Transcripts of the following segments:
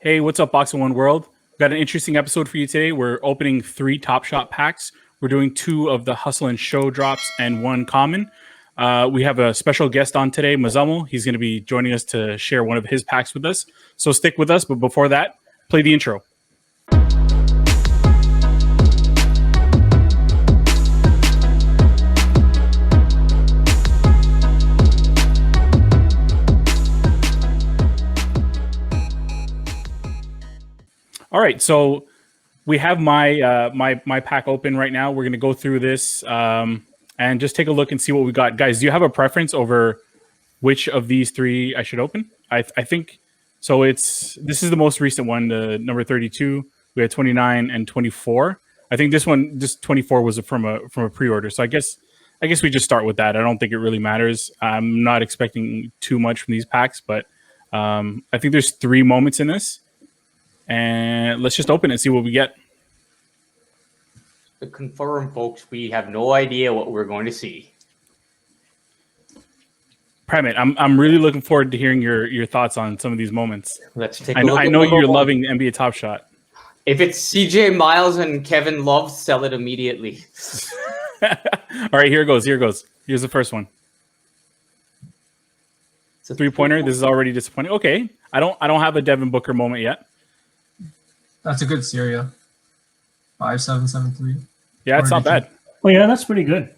Hey, what's up, Boxing One World? We've got an interesting episode for you today. We're opening 3 Top Shot packs. We're doing 2 of the Hustle and Show drops and 1 common. We have a special guest on today, Mazummel. He's going to be joining us to share one of his packs with us. So stick with us. But before that, play the intro. All right, so we have my my pack open right now. We're going to go through this and just take a look and see what we got. Guys, do you have a preference over which of these 3 I should open? I think so. This is the most recent one, the number 32. We had 29 and 24. I think this 24 was from a pre-order. So I guess we just start with that. I don't think it really matters. I'm not expecting too much from these packs, but I think there's 3 moments in this. And let's just open it and see what we get. To confirm, folks, we have no idea what we're going to see. Primate, I'm really looking forward to hearing your thoughts on some of these moments. Let's take a look. I know you're loving NBA Top Shot. If it's CJ Miles and Kevin Love, sell it immediately. All right, here goes. Here's the first one. It's a 3-pointer. This is already disappointing. Okay, I don't have a Devin Booker moment yet. That's a good Syria. 5773. Yeah, it's not bad. Oh yeah, that's pretty good.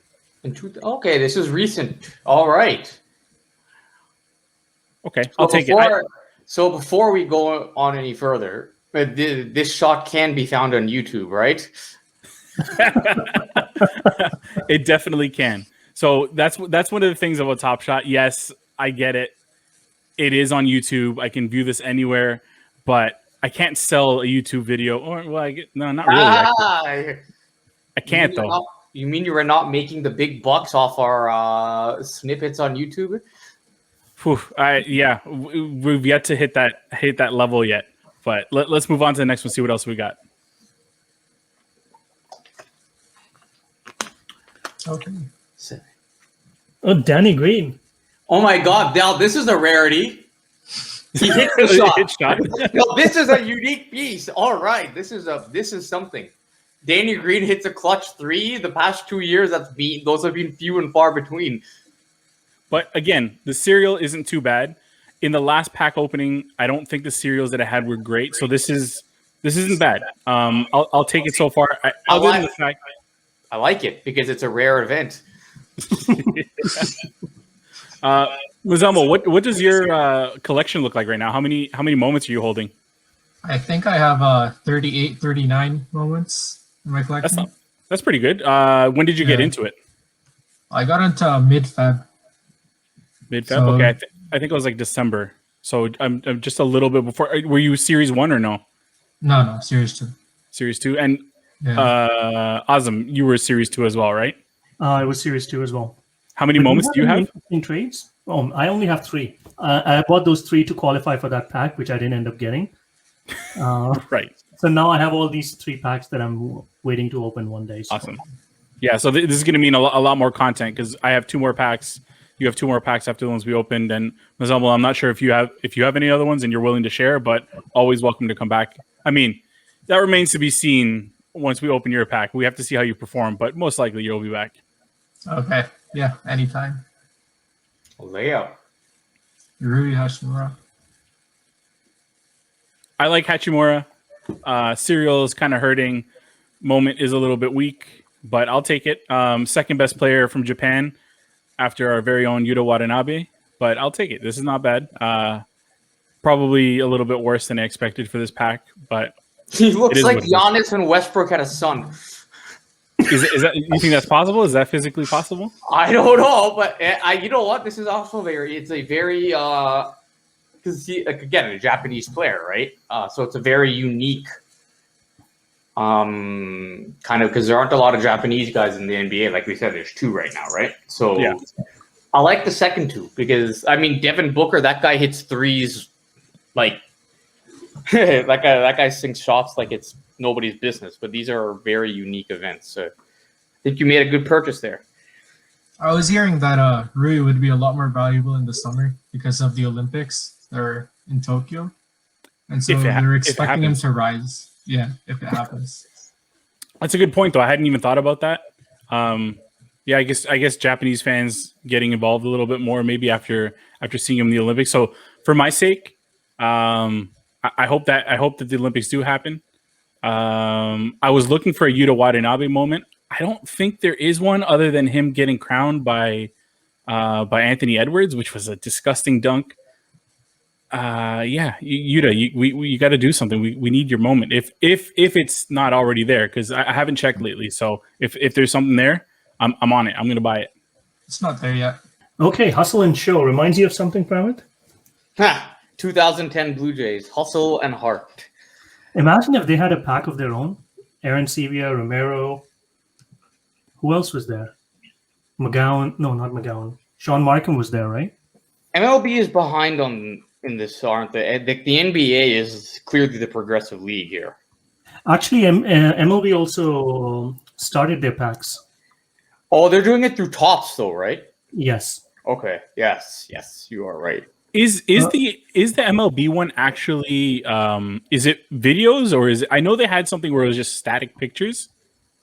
Okay, this is recent. All right. Okay, I'll take it. So before we go on any further, this shot can be found on YouTube, right? It definitely can. So that's one of the things about Top Shot. Yes, I get it. It is on YouTube. I can view this anywhere, but I can't sell a YouTube video. Or no, not really. I can't though. You mean you were not making the big bucks off our snippets on YouTube? Yeah, we've yet to hit that level yet. But let's move on to the next one. See what else we got. Okay. Oh, Danny Green. Oh my God, Dal, this is a rarity. He hit the shot. No, this is a unique piece. All right, this is something. Danny Green hits a clutch 3. The past 2 years, those have been few and far between. But again, the cereal isn't too bad. In the last pack opening, I don't think the cereals that I had were great. So this isn't bad. I'll take it so far. I like it because it's a rare event. Mazummel, what does your collection look like right now? How many moments are you holding? I think I have 38, 39 moments in my collection. That's pretty good. When did you get into it? I got into mid-Feb. Mid-Feb? So, okay. I think it was like December. So I'm just a little bit before. Were you Series 1 or no? No, Series 2. Series 2. And Azam, you were Series 2 as well, right? I was Series 2 as well. How many moments do you have? In trades? Oh, I only have 3. I bought those 3 to qualify for that pack, which I didn't end up getting. Right. So now I have all these 3 packs that I'm waiting to open one day. So. Awesome. Yeah, so this is going to mean a lot more content because I have 2 more packs. You have 2 more packs after the ones we opened. And Mazummel, I'm not sure if you have any other ones and you're willing to share, but always welcome to come back. I mean, that remains to be seen once we open your pack. We have to see how you perform, but most likely you'll be back. Okay. Yeah, anytime. Layout. Rui Hachimura. I like Hachimura. Serial is kind of hurting. Moment is a little bit weak, but I'll take it. Second best player from Japan after our very own Yuta Watanabe, but I'll take it. This is not bad. Probably a little bit worse than I expected for this pack, but he looks like Giannis and Westbrook had a son. Is that, you think that's possible? Is that physically possible? I don't know, but you know what? This is also it's a very because again, a Japanese player, right? So it's a very unique kind of, because there aren't a lot of Japanese guys in the NBA. Like we said, there's 2 right now, right? So yeah. I like the second 2 because I mean Devin Booker, that guy hits threes like that guy sinks shots like it's nobody's business, but these are very unique events. So I think you made a good purchase there. I was hearing that Rui would be a lot more valuable in the summer because of the Olympics that are in Tokyo. and so they're expecting him to rise. Yeah, if it happens. That's a good point, though. I hadn't even thought about that. Yeah, I guess Japanese fans getting involved a little bit more, maybe after seeing him in the Olympics. So for my sake, I hope that the Olympics do happen. I was looking for a Yuta Watanabe moment. I don't think there is one other than him getting crowned by Anthony Edwards, which was a disgusting dunk. Yeah, Yuta, you got to do something. We need your moment. If it's not already there, because I haven't checked lately. So if there's something there, I'm on it. I'm gonna buy it. It's not there yet. Okay, Hustle and Show reminds you of something, Pramit? 2010 Blue Jays, Hustle and Heart. Imagine if they had a pack of their own. Aaron Sevilla, Romero. Who else was there? McGowan. No, not McGowan. Sean Markham was there, right? MLB is behind in this, aren't they? The NBA is clearly the progressive league here. Actually, MLB also started their packs. Oh, they're doing it through Topps, though, right? Yes. Okay. Yes, you are right. Is the MLB one actually is it videos or is it, I know they had something where it was just static pictures.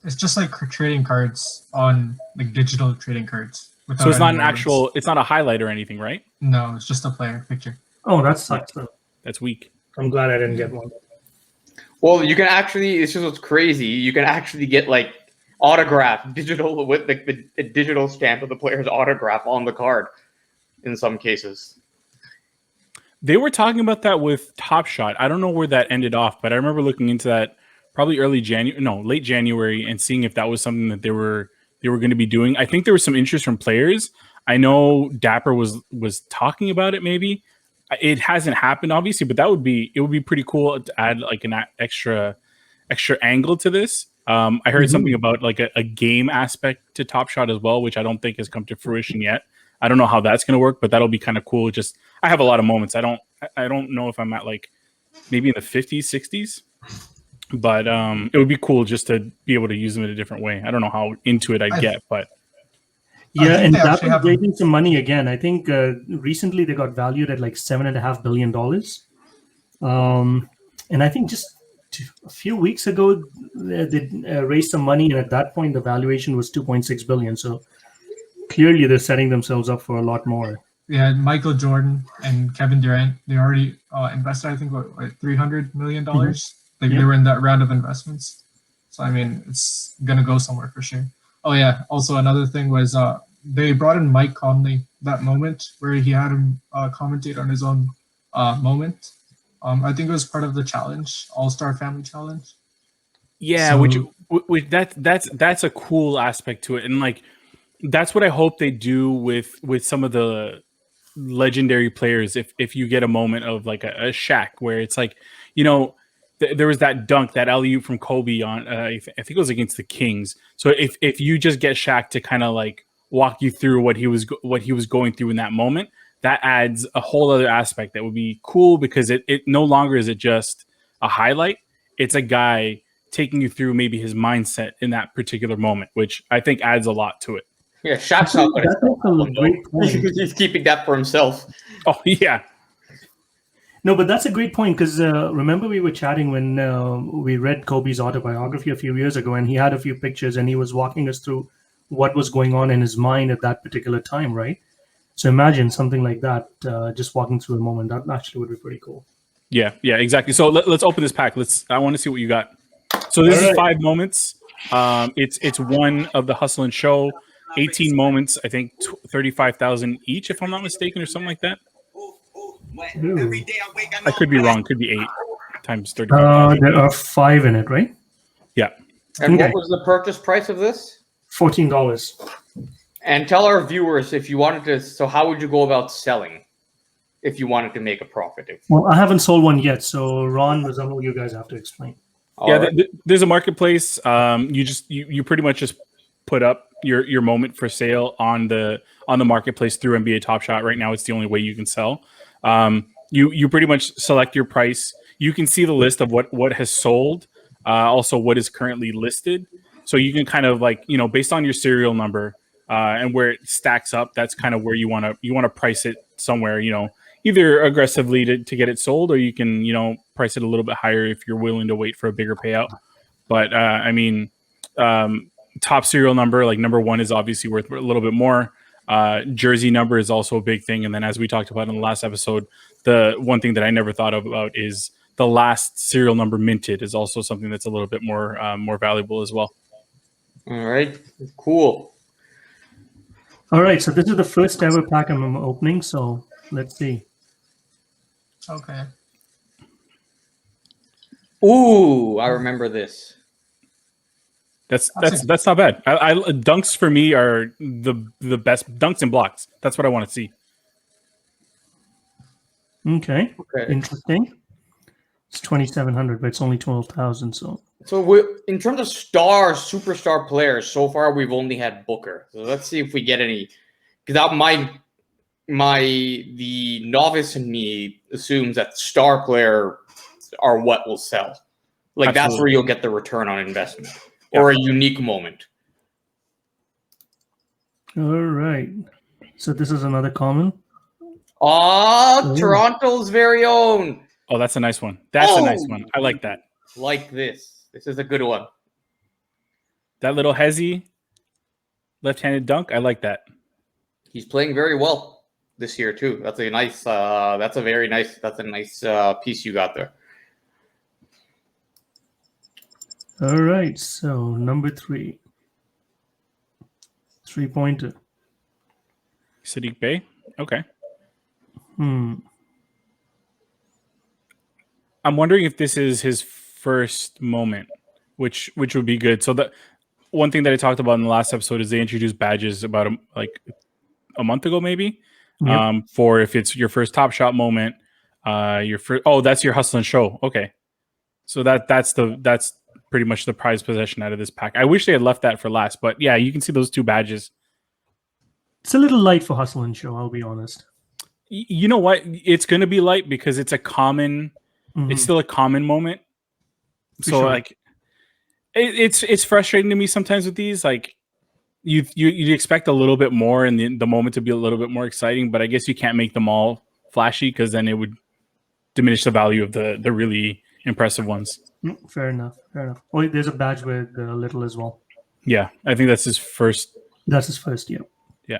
It's just like trading cards on like digital trading cards. So it's not an actual. It's not a highlight or anything, right? No, it's just a player picture. Oh, that sucks. Though. That's weak. I'm glad I didn't get one. Well, you can actually. It's just what's crazy. You can actually get like autograph digital with the digital stamp of the player's autograph on the card in some cases. They were talking about that with Top Shot. I don't know where that ended off, but I remember looking into that probably late January, and seeing if that was something that they were going to be doing. I think there was some interest from players. I know Dapper was talking about it. Maybe it hasn't happened, obviously, but it would be pretty cool to add like an extra angle to this. I heard something about like a game aspect to Top Shot as well, which I don't think has come to fruition yet. I don't know how that's going to work, but that'll be kind of cool. Just I have a lot of moments. I don't know if I'm at like maybe in the 50s, 60s, but it would be cool just to be able to use them in a different way. I don't know how into it I get, but yeah, and Dapper's raising some money again. I think recently they got valued at like $7.5 billion. And I think just a few weeks ago they raised some money, and at that point the valuation was $2.6 billion. So clearly they're setting themselves up for a lot more. Yeah, Michael Jordan and Kevin Durant, they already invested, I think, what, $300 million. They were in that round of investments. So, I mean, it's going to go somewhere for sure. Oh, yeah. Also, another thing was they brought in Mike Conley that moment where he had him commentate on his own moment. I think it was part of the challenge, All-Star Family Challenge. Yeah, so, which that's a cool aspect to it. And, like, that's what I hope they do with some of the legendary players. If you get a moment of like a Shaq where it's like, you know, there was that dunk, that alley-oop from Kobe on I think it was against the Kings. So if you just get Shaq to kind of like walk you through what he was going through in that moment, that adds a whole other aspect that would be cool, because it no longer is it just a highlight. It's a guy taking you through maybe his mindset in that particular moment, which I think adds a lot to it. Yeah, Shaq's not going to. He's keeping that for himself. Oh, yeah. No, but that's a great point, because remember we were chatting when we read Kobe's autobiography a few years ago, and he had a few pictures, and he was walking us through what was going on in his mind at that particular time, right? So imagine something like that, just walking through a moment. That actually would be pretty cool. Yeah, exactly. So let's open this pack. I want to see what you got. So this is 5 moments. It's one of the Hustle and Show. 18 moments, I think 35,000 each, if I'm not mistaken, or something like that. Ooh. I could be wrong. Could be 8 times 35,000. There are 5 in it, right? Yeah. And what was the purchase price of this? $14. And tell our viewers if you wanted to. So how would you go about selling if you wanted to make a profit? Well, I haven't sold one yet, so Ron, Mazamul, you guys have to explain. There's a marketplace. You pretty much just put up your moment for sale on the marketplace through NBA Top Shot. Right now, it's the only way you can sell. You pretty much select your price. You can see the list of what has sold, also what is currently listed. So you can kind of like, you know, based on your serial number and where it stacks up, that's kind of where you want to price it somewhere. You know, either aggressively to get it sold, or you can, price it a little bit higher if you're willing to wait for a bigger payout. But I mean, top serial number, like number 1, is obviously worth a little bit more. Jersey number is also a big thing. And then, as we talked about in the last episode, the one thing that I never thought about is the last serial number minted is also something that's a little bit more valuable as well. All right, cool. All right, so this is the first ever pack I'm opening, so let's see. Okay. Ooh, I remember this. That's not bad. I dunks for me are the best. Dunks and blocks. That's what I want to see. Okay. Interesting. It's 2,700, but it's only 12,000. So in terms of superstar players, so far we've only had Booker. So let's see if we get any. Because the novice in me assumes that star player are what will sell. Like, Absolutely. That's where you'll get the return on investment. Or a unique moment. All right. So this is another common. Toronto's very own. Oh, that's a nice one. That's a nice one. I like that. Like this. This is a good one. That little hezzy left-handed dunk. I like that. He's playing very well this year too. That's a nice. That's a nice piece you got there. All right, so number 3. 3-pointer. Sadiq Bey? Okay. I'm wondering if this is his first moment, which would be good. So the one thing that I talked about in the last episode is they introduced badges about a month ago, maybe. Yep. For if it's your first Top Shot moment, that's your hustle and show. Okay. So that's pretty much the prize possession out of this pack. I wish they had left that for last, but yeah, you can see those 2 badges. It's a little light for hustle and show, I'll be honest. You know what? It's going to be light because it's a common. It's still a common moment. For sure. Like, it's frustrating to me sometimes with these. Like, you'd expect a little bit more and the moment to be a little bit more exciting, but I guess you can't make them all flashy because then it would diminish the value of the really impressive ones. Fair enough. Oh, there's a badge with Little as well. Yeah, I think that's his first. That's his first, yeah. Yeah.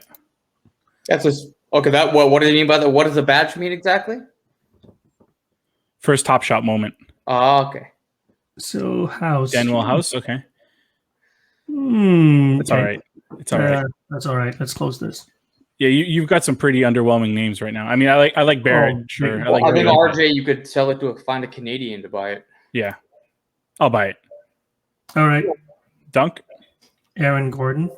That's his. Okay, what do you mean by that? What does the badge mean exactly? First Top Shot moment. Oh, okay. So House. Daniel House, okay. That's all right. It's all right. That's all right. Let's close this. Yeah, you've got some pretty underwhelming names right now. I mean, I like Barrett. Sure. Well, I think RJ, you could sell it find a Canadian to buy it. Yeah. I'll buy it. All right. Dunk. Aaron Gordon.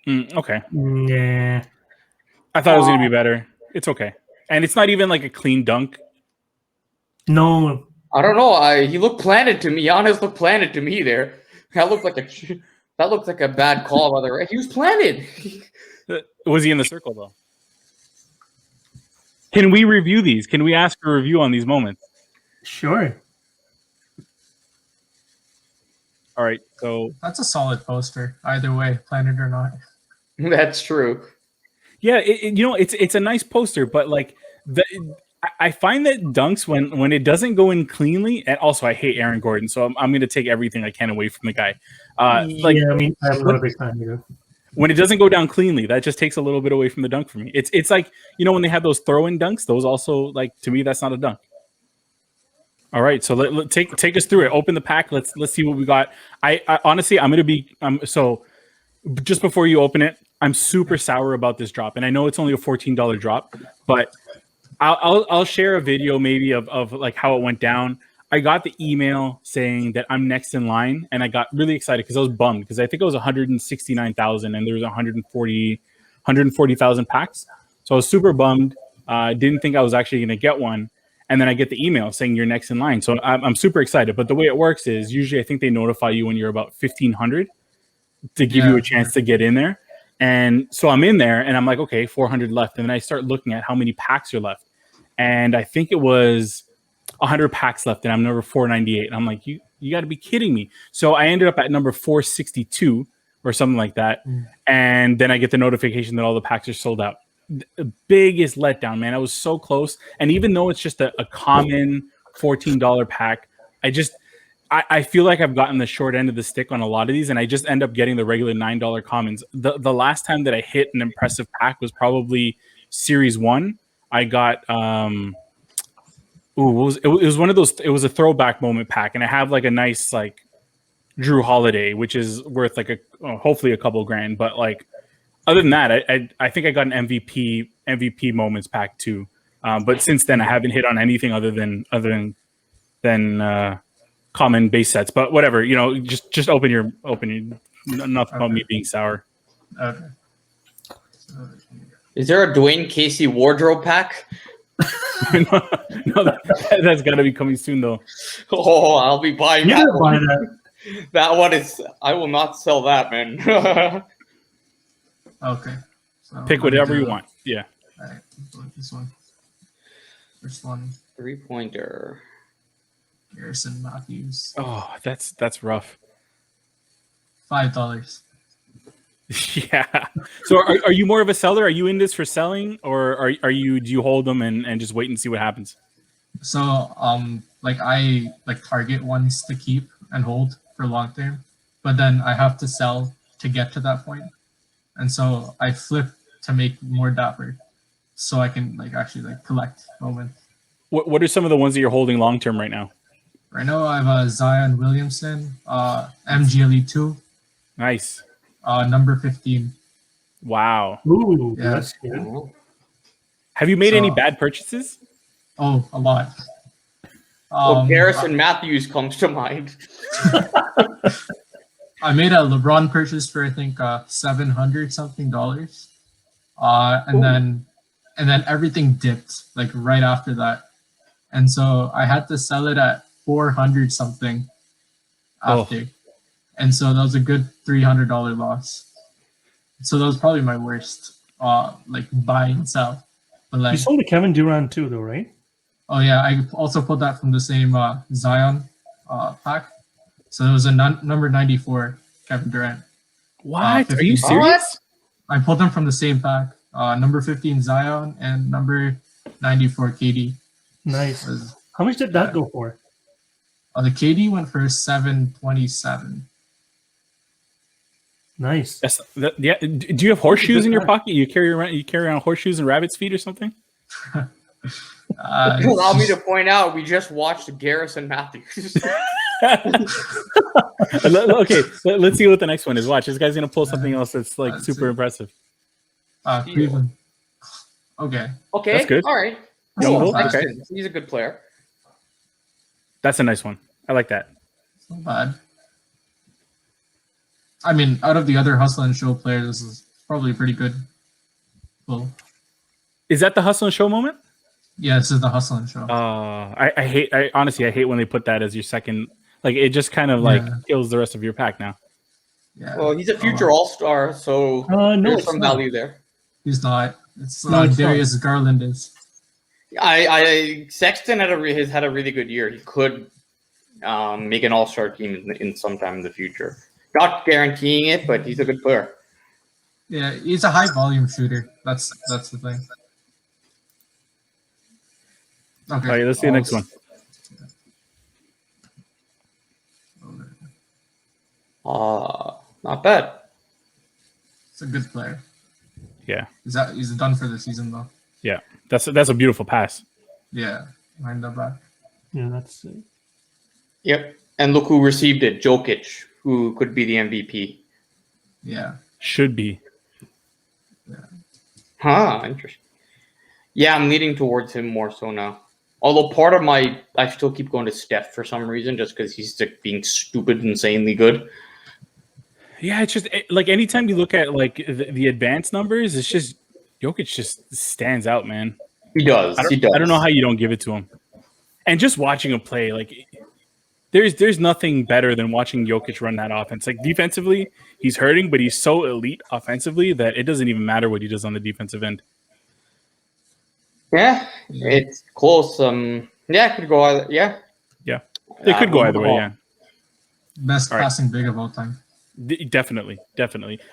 Okay. Yeah. I thought it was going to be better. It's okay. And it's not even like a clean dunk. No. I don't know. He looked planted to me. Giannis looked planted to me there. That looked like a bad call by the ref. He was planted. Was he in the circle though? Can we review these? Can we ask for a review on these moments? Sure. All right. So that's a solid poster, either way, planted or not. That's true. Yeah, it's a nice poster, but like I find that dunks when it doesn't go in cleanly, and also I hate Aaron Gordon, so I'm going to take everything I can away from the guy. I'm not a big fan either. When it doesn't go down cleanly, that just takes a little bit away from the dunk for me. It's like when they have those throw-in dunks, those also, like, to me, that's not a dunk. All right, so take us through it. Open the pack. Let's see what we got. I honestly, I'm going to be so just before you open it, I'm super sour about this drop, and I know it's only a $14 drop, but I'll share a video maybe of like how it went down. I got the email saying that I'm next in line, and I got really excited because I was bummed because I think it was 169,000 and there was 140,000 packs. So I was super bummed. Didn't think I was actually going to get one. And then I get the email saying you're next in line. So I'm super excited. But the way it works is usually I think they notify you when you're about 1,500 to give you a chance to get in there. And so I'm in there and I'm like, okay, 400 left. And then I start looking at how many packs are left. And I think it was 100 packs left and I'm number 498. And I'm like, you got to be kidding me. So I ended up at number 462 or something like that. And then I get the notification that all the packs are sold out. the biggest letdown, man. I was so close, and even though it's just a common $14 pack, I feel like I've gotten the short end of the stick on a lot of these, and I just end up getting the regular $9 commons. The last time that I hit an impressive pack was probably Series 1. I got it was one of those. It was a throwback moment pack, and I have like a nice like Drew Holiday, which is worth like hopefully a couple grand. But like other than that, I think I got an MVP moments pack too. But since then, I haven't hit on anything other than common base sets. But whatever, just open your enough about me being sour. Okay. Is there a Dwayne Casey wardrobe pack? No, that's got to be coming soon though. Oh, I'll be buying You that gotta buy one. that. That one is. I will not sell that, man. Okay. So Pick whatever you want. Yeah. All right. This one. First one. 3-pointer. Garrison Matthews. Oh, that's rough. $5. Yeah. So are you more of a seller? Are you in this for selling, or do you hold them and just wait and see what happens? So like I like target ones to keep and hold for long term, but then I have to sell to get to that point. And so I flip to make more dapper so I can like actually like collect moment. What are some of the ones that you're holding long term right now? Right now I have a Zion Williamson, MGLE2, Nice. number 15. Wow. Ooh, Yeah. that's good. Have you made any So- bad purchases? Oh, a lot. Well, Garrison Matthews comes to mind. I made a LeBron purchase for I think $700 something dollars, and then everything dipped like right after that, and so I had to sell it at 400 something after, and so that was a good $300 loss. So that was probably my worst like buy and sell. But You like, sold a Kevin Durant too, though, right? oh yeah, I also put that from the same Zion pack. So it was a number 94 Kevin Durant. What? Are 50. you serious? I pulled them from the same pack. Number 15 Zion and number 94 KD. Nice. Was, How much did that go for? the KD went for 727. Nice. Yeah. Do you have horseshoes in your pocket? You carry around horseshoes and rabbit's feet or something? Allow me to point out, we just watched Garrison Matthews. Okay, let's see what the next one is. Watch, this guy's gonna pull something else that's like super impressive. Cleveland. Okay. Okay, That's good. all right. Young Cool. Bull? Okay. Sexton, he's a good player. That's a nice one. I like that. It's not bad. I mean, out of the other hustle and show players, this is probably pretty good. Well, Is that the hustle and show moment? yeah, this is the hustle and show. I honestly hate when they put that as your second. Like it just kind of like kills the rest of your pack now. Yeah. Well, he's a future All-Star, so No, there's it's some not. value there. He's not. It's No, it's Darius Garland is. Sexton has had a really good year. He could make an All-Star team in sometime in the future. Not guaranteeing it, but he's a good player. Yeah, he's a high volume shooter. That's the thing. Okay. All right, let's see the next one. Not bad. It's a good player. Yeah, He's done for the season though. yeah. That's a beautiful pass. Yeah, behind the back. Yeah, that's Yep. And look who received it, Jokic, who could be the MVP. Yeah. Should be. Huh, interesting. Yeah, I'm leaning towards him more so now. Although part of I still keep going to Steph for some reason, just because he's like being stupid, insanely good. Yeah, it's just like anytime you look at like the advanced numbers, it's just Jokic just stands out, man. He does. He does. I don't know how you don't give it to him. And just watching him play, like there's nothing better than watching Jokic run that offense. Like defensively, he's hurting, but he's so elite offensively that it doesn't even matter what he does on the defensive end. Yeah, it's close. Yeah, it could go either. Yeah, Yeah, it could go either way. Yeah, Best All right. passing big of all time. Definitely.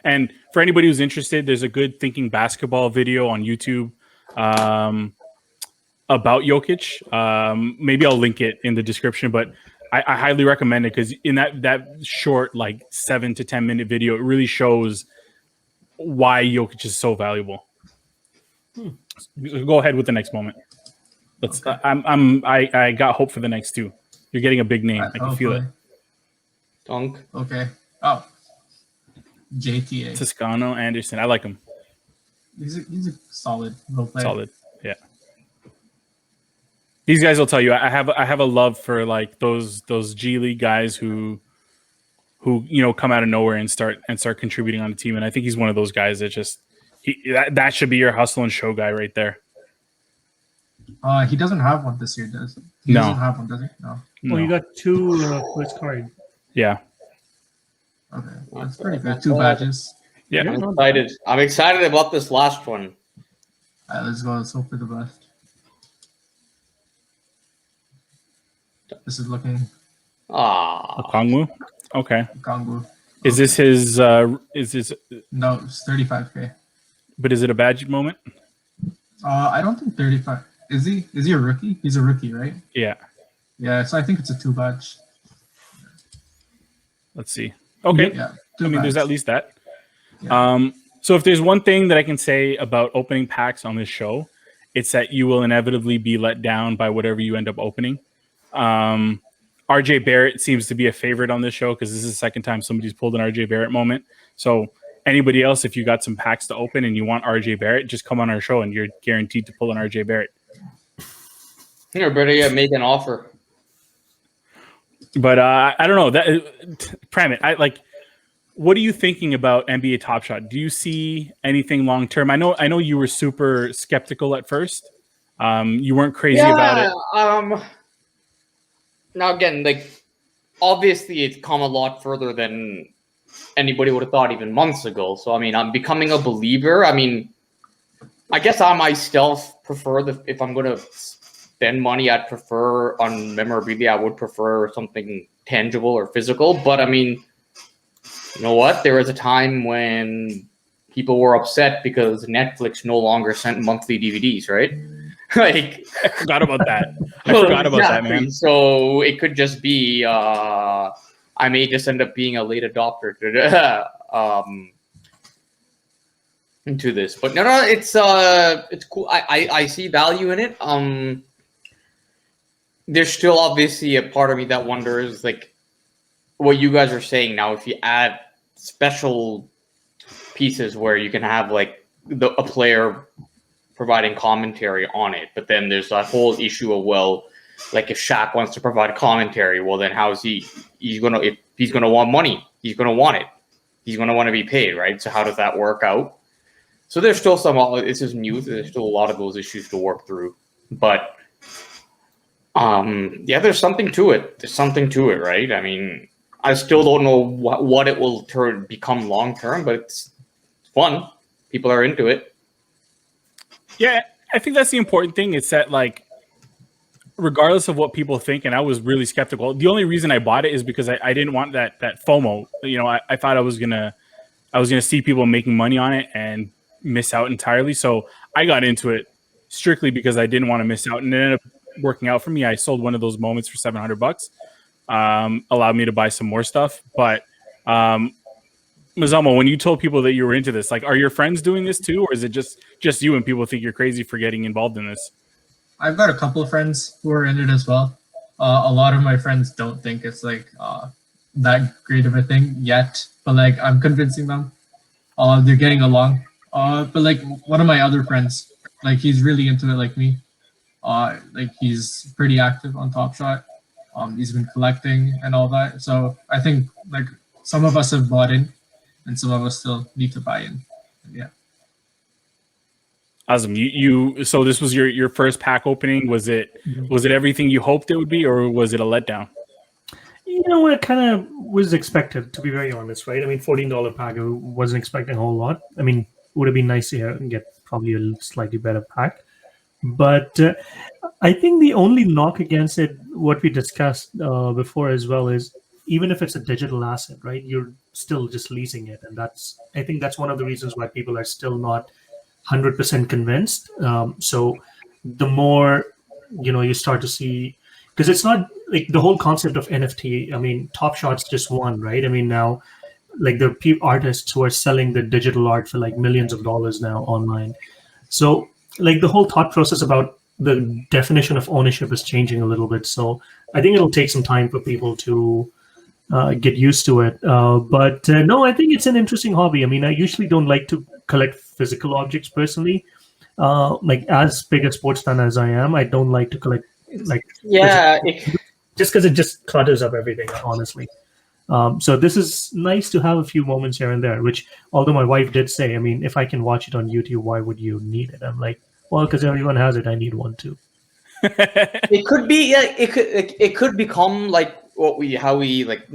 And for anybody who's interested, there's a good Thinking Basketball video on YouTube about Jokic. Maybe I'll link it in the description, but I highly recommend it because in that short, like 7 to 10 minute video, it really shows why Jokic is so valuable. Go ahead with the next moment. Let's. Okay. I got hope for the next two. You're getting a big name. I can feel it. Dunk. Okay. Oh. JTA. Toscano Anderson. I like him. He's a solid role player. Solid. Yeah. These guys will tell you I have a love for like those G League guys who come out of nowhere and start contributing on the team, and I think he's one of those guys that just that should be your hustle and show guy right there. He doesn't have one this year, does he? No. Doesn't have one, does he? No. Well, you got 2 first card. Yeah. Okay, that's pretty good. 2 badges. Yeah. I'm excited about this last one. All right, let's go. Let's hope for the best. This is looking. Kongwu? Okay. Kongwu. Is this his? Is this? No, it's 35K. But is it a badge moment? I don't think 35. Is he? Is he a rookie? He's a rookie, right? Yeah. Yeah. So I think it's a 2 badge. Let's see. Okay. Yeah. There's at least that. Yeah. So if there's one thing that I can say about opening packs on this show, it's that you will inevitably be let down by whatever you end up opening. RJ Barrett seems to be a favorite on this show because this is the second time somebody's pulled an RJ Barrett moment. So anybody else, if you got some packs to open and you want RJ Barrett, just come on our show and you're guaranteed to pull an RJ Barrett. Or better yet, make an offer. But I don't know that Pramit. What are you thinking about NBA Top Shot? Do you see anything long term? I know you were super skeptical at first. You weren't crazy about it. Now again, like obviously it's come a lot further than anybody would have thought even months ago. So I mean, I'm becoming a believer. I mean, I guess I myself prefer if I'm going to spend money, I'd prefer on memorabilia. I would prefer something tangible or physical. But I mean, you know what? There was a time when people were upset because Netflix no longer sent monthly DVDs, right? Like, I forgot about that. That, man. So it could just be I may just end up being a late adopter into this. But no, it's cool. I see value in it. There's still obviously a part of me that wonders, like what you guys are saying now, if you add special pieces where you can have like a player providing commentary on it, but then there's that whole issue of, well, like if Shaq wants to provide commentary, well then how's if he's gonna want money, he's gonna want it, he's gonna want to be paid, right? So how does that work out? So there's still this is new, there's still a lot of those issues to work through, but there's something to it, right? I mean, I still don't know what it will become long term, but it's fun. People are into it. Yeah, I think that's the important thing. It's that, like, regardless of what people think, and I was really skeptical. The only reason I bought it is because I didn't want that FOMO. You know, I thought I was gonna see people making money on it and miss out entirely. So I got into it strictly because I didn't want to miss out, and it ended up working out for me. I sold one of those moments for $700. Allowed me to buy some more stuff. But Mazamo, when you told people that you were into this, like, are your friends doing this too, or is it just you and people think you're crazy for getting involved in this? I've got a couple of friends who are in it as well. A lot of my friends don't think it's like that great of a thing yet, but like I'm convincing them. They're getting along. But like one of my other friends, like he's really into it like me. Like he's pretty active on Top Shot. He's been collecting and all that. So I think like some of us have bought in and some of us still need to buy in. Yeah. Awesome. So this was your first pack opening. Was it everything you hoped it would be, or was it a letdown? You know, it kind of was expected, to be very honest, right? I mean, $14 pack, I wasn't expecting a whole lot. I mean, it would have been nice to get probably a slightly better pack. But I think the only knock against it, what we discussed before as well, is even if it's a digital asset, right? You're still just leasing it, and I think that's one of the reasons why people are still not 100% convinced. So the more you start to see, because it's not like the whole concept of NFT. I mean, Top Shot's just one, right? I mean, now like there are artists who are selling the digital art for like millions of dollars now online. So like the whole thought process about the definition of ownership is changing a little bit. So I think it'll take some time for people to get used to it. But no, I think it's an interesting hobby. I mean, I usually don't like to collect physical objects personally. Like as big a sports fan as I am, I don't like to collect like just because it just clutters up everything, honestly. So this is nice to have a few moments here and there, which although my wife did say, I mean, if I can watch it on YouTube, why would you need it? I'm like, well, because everyone has it. I need one too. It could be, it could become like how we like,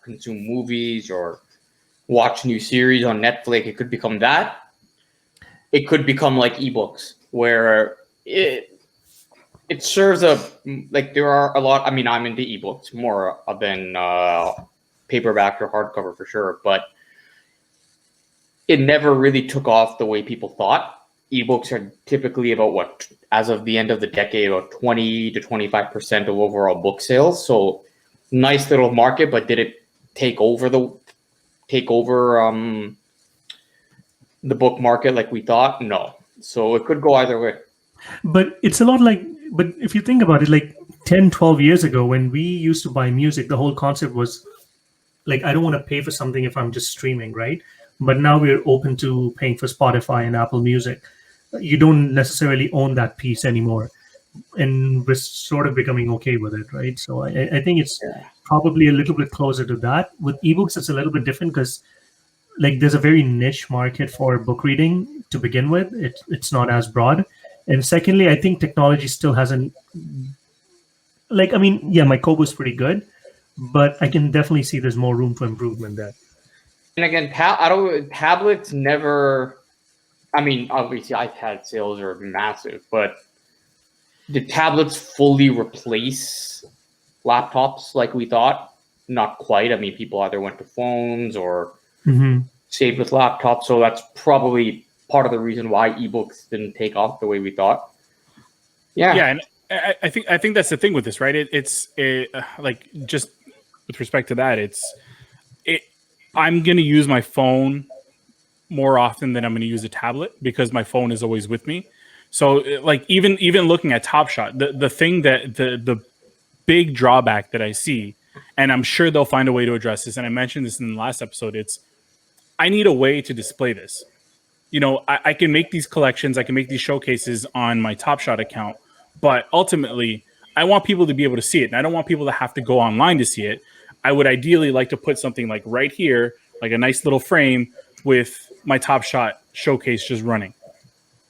consume movies or watch new series on Netflix. It could become that. It could become like ebooks where it serves there are a lot. I mean, I'm into ebooks more than paperback or hardcover for sure, but it never really took off the way people thought. Ebooks are typically about as of the end of the decade, about 20 to 25% of overall book sales. So nice little market, but did it take over the book market like we thought? No. So it could go either way. But it's a lot like, but if you think about it, like 10, 12 years ago, when we used to buy music, the whole concept was like, I don't want to pay for something if I'm just streaming, right? But now we're open to paying for Spotify and Apple Music. You don't necessarily own that piece anymore. And we're sort of becoming okay with it, right? So I think it's probably a little bit closer to that. With ebooks, it's a little bit different because like there's a very niche market for book reading to begin with. It's not as broad. And secondly, I think technology still hasn't, like, I mean, yeah, my Kobo's pretty good, but I can definitely see there's more room for improvement there. And again, tablets never, I mean, obviously iPad sales are massive, but did tablets fully replace laptops like we thought? Not quite. I mean, people either went to phones or stayed with laptops. So that's probably part of the reason why ebooks didn't take off the way we thought. Yeah, and I think that's the thing with this, right? It's like just with respect to that, I'm going to use my phone more often than I'm going to use a tablet because my phone is always with me. So like even looking at Top Shot, the thing that the big drawback that I see, and I'm sure they'll find a way to address this, and I mentioned this in the last episode, I need a way to display this. I can make these collections, I can make these showcases on my Top Shot account, but ultimately I want people to be able to see it. And I don't want people to have to go online to see it. I would ideally like to put something like right here, like a nice little frame with my Top Shot showcase just running.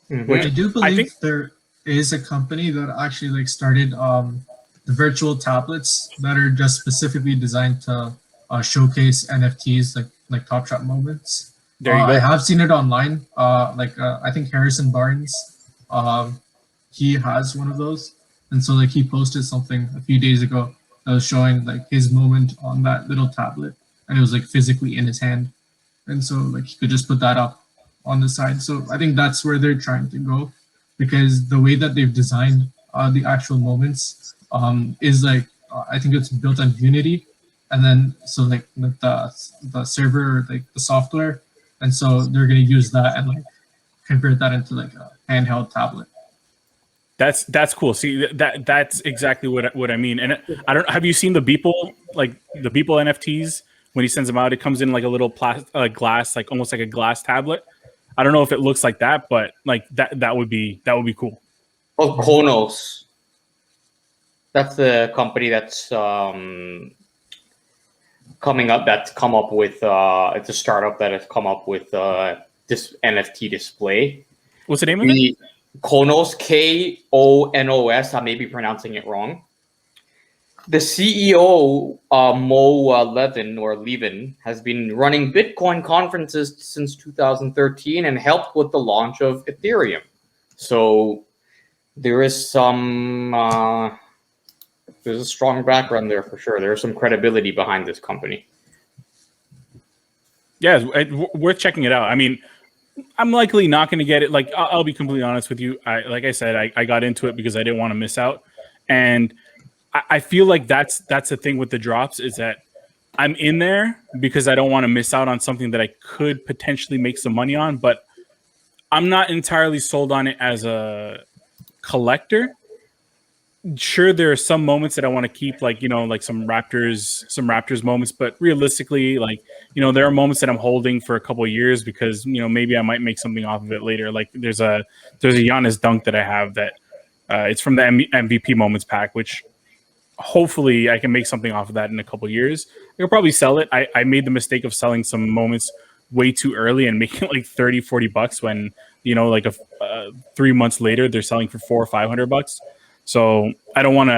Which I do believe there is a company that actually like started the virtual tablets that are just specifically designed to showcase NFTs like Top Shot moments. There you go. I have seen it online. I think Harrison Barnes, he has one of those, and so like he posted something a few days ago that was showing like his moment on that little tablet, and it was like physically in his hand, and so like he could just put that up on the side. So I think that's where they're trying to go, because the way that they've designed the actual moments is like I think it's built on Unity, and then so like the server, like the software. And so they're going to use that and like convert that into like a handheld tablet. That's cool. See, that's exactly what I mean. And I don't have you seen the Beeple NFTs when he sends them out? It comes in like a little glass, like almost like a glass tablet. I don't know if it looks like that, but like that would be cool. Oh, Konos. That's the company that's coming up. That's come up with it's a startup that has come up with this NFT display. What's the name of it? Konos, Konos. I may be pronouncing it wrong. The CEO, Levin, has been running Bitcoin conferences since 2013 and helped with the launch of Ethereum. So there is some there's a strong background there for sure. There's some credibility behind this company. Yeah, worth checking it out. I mean, I'm likely not going to get it. Like, I'll be completely honest with you. Like I said, I got into it because I didn't want to miss out, and I feel like that's the thing with the drops is that I'm in there because I don't want to miss out on something that I could potentially make some money on, but I'm not entirely sold on it as a collector. Sure, there are some moments that I want to keep, like, like some Raptors moments, but realistically, like, there are moments that I'm holding for a couple of years because maybe I might make something off of it later. Like there's a Giannis dunk that I have that it's from the MVP moments pack, which hopefully I can make something off of that in a couple of years. I'll probably sell it. I made the mistake of selling some moments way too early and making like $30-$40 when like 3 months later they're selling for $400 or $500. So I don't want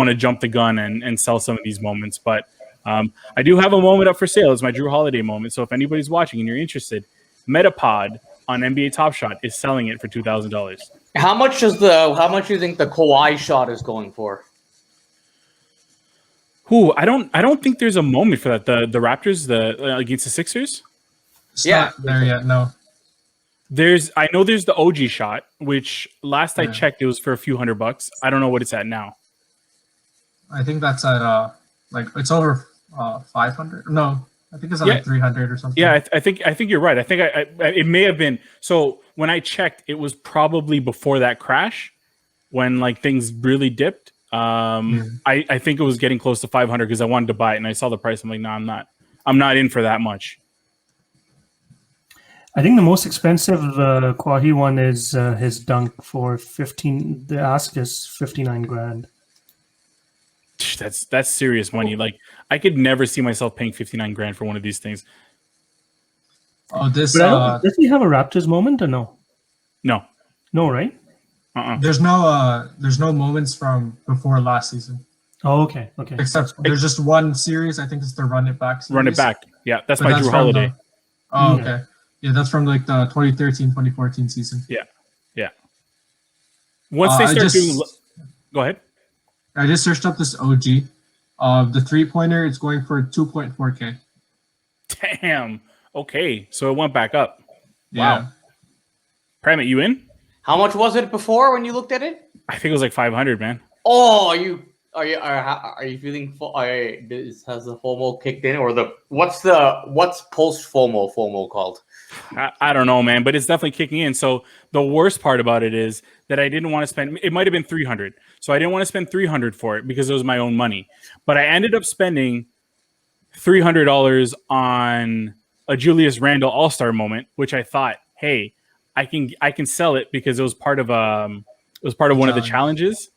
to jump the gun and sell some of these moments, but I do have a moment up for sale. It's my Drew Holiday moment. So if anybody's watching and you're interested, Metapod on NBA Top Shot is selling it for $2,000. How much do you think the Kawhi shot is going for? I don't think there's a moment for that. The Raptors against the Sixers. It's not there yet. No. I know there's the OG shot, which last I checked it was for a few $100. I don't know what it's at now. I think that's at like it's over 500. No, I think it's at like 300 or something. Yeah, I think you're right. I think it may have been. So when I checked, it was probably before that crash when like things really dipped. I think it was getting close to 500 because I wanted to buy it and I saw the price. I'm like, no, I'm not in for that much. I think the most expensive Kawhi one is his dunk for 15. The ask is 59 grand. That's serious money. Like I could never see myself paying 59 grand for one of these things. Oh, this does he have a Raptors moment or no? No, right? There's no moments from before last season. Oh, okay. Except there's just one series. I think it's the Run It Back series. Run It Back. Yeah, that's my Drew Holiday. Okay. Yeah, that's from like the 2013-2014 season. Yeah. Once they start doing, go ahead. I just searched up this OG. The 3-pointer, it's going for 2.4K. Damn. Okay, so it went back up. Yeah. Wow. Primate, you in? How much was it before when you looked at it? I think it was like 500, man. Oh, are you feeling? Has the FOMO kicked in, or what's post FOMO called? I don't know, man, but it's definitely kicking in. So the worst part about it is that I didn't want to spend. It might have been 300, so I didn't want to spend 300 for it because it was my own money. But I ended up spending $300 on a Julius Randle All-Star moment, which I thought, hey, I can sell it because it was part of one of the challenges.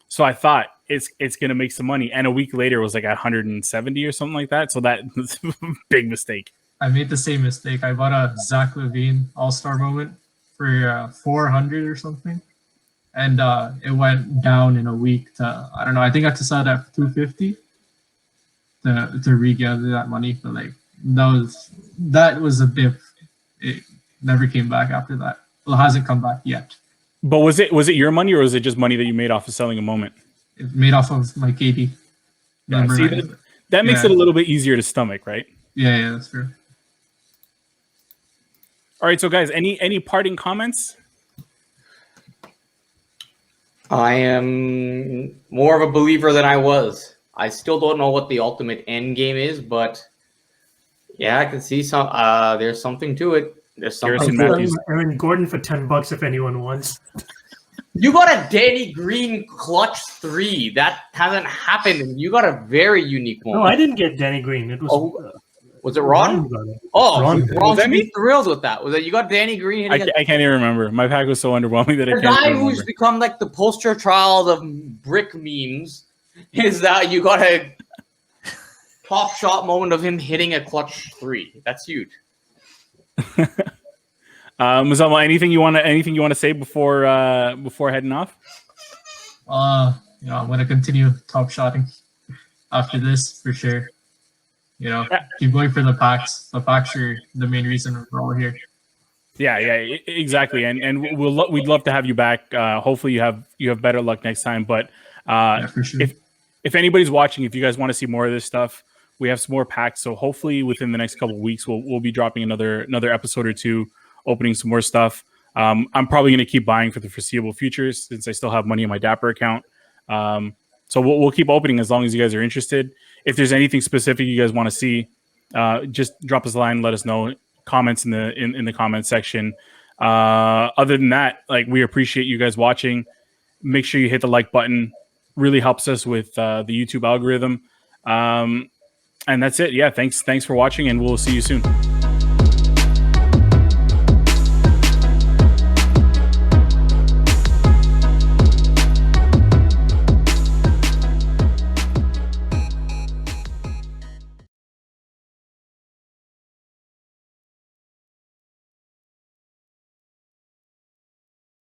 So I thought it's gonna make some money. And a week later it was like 170 or something like that. So that was a big mistake. I made the same mistake. I bought a Zach LaVine All-Star moment for 400 or something. And it went down in a week to, I don't know, I think I had to sell it at 250 to regather that money. But like that was a dip. It never came back after that. Well, it hasn't come back yet. But was it your money or was it just money that you made off of selling a moment? It made off of my KD. Yeah, see, that makes it a little bit easier to stomach, right? Yeah, that's true. All right, so guys, any parting comments? I am more of a believer than I was. I still don't know what the ultimate end game is, but yeah, I can see some. There's something to it. There's something. Aaron Gordon for $10 if anyone wants. You got a Danny Green clutch 3. That hasn't happened. You got a very unique one. No, I didn't get Danny Green. It was. Was it Ron? Ron would be thrilled with that. Was that you got Danny Green? I can't even remember. My pack was so underwhelming that I can't guy remember. Who's become like the poster child of brick memes is that you got a top shot moment of him hitting a clutch 3. That's huge. Muzama, anything you want to say before heading off? I'm gonna continue top shotting after this for sure. Keep going for the packs. The packs are the main reason we're all here. Yeah, exactly. And we'd love to have you back. Hopefully you have better luck next time. But for sure. if anybody's watching, if you guys want to see more of this stuff, We have some more packs, so hopefully within the next couple of weeks, we'll be dropping another episode or two, opening some more stuff. I'm probably going to keep buying for the foreseeable future since I still have money in my Dapper account. So we'll keep opening as long as you guys are interested. If there's anything specific you guys want to see, just drop us a line, let us know. Comments in the comment section. Other than that, like, we appreciate you guys watching. Make sure you hit the like button. Really helps us with the YouTube algorithm. And that's it. Yeah, thanks for watching, and we'll see you soon.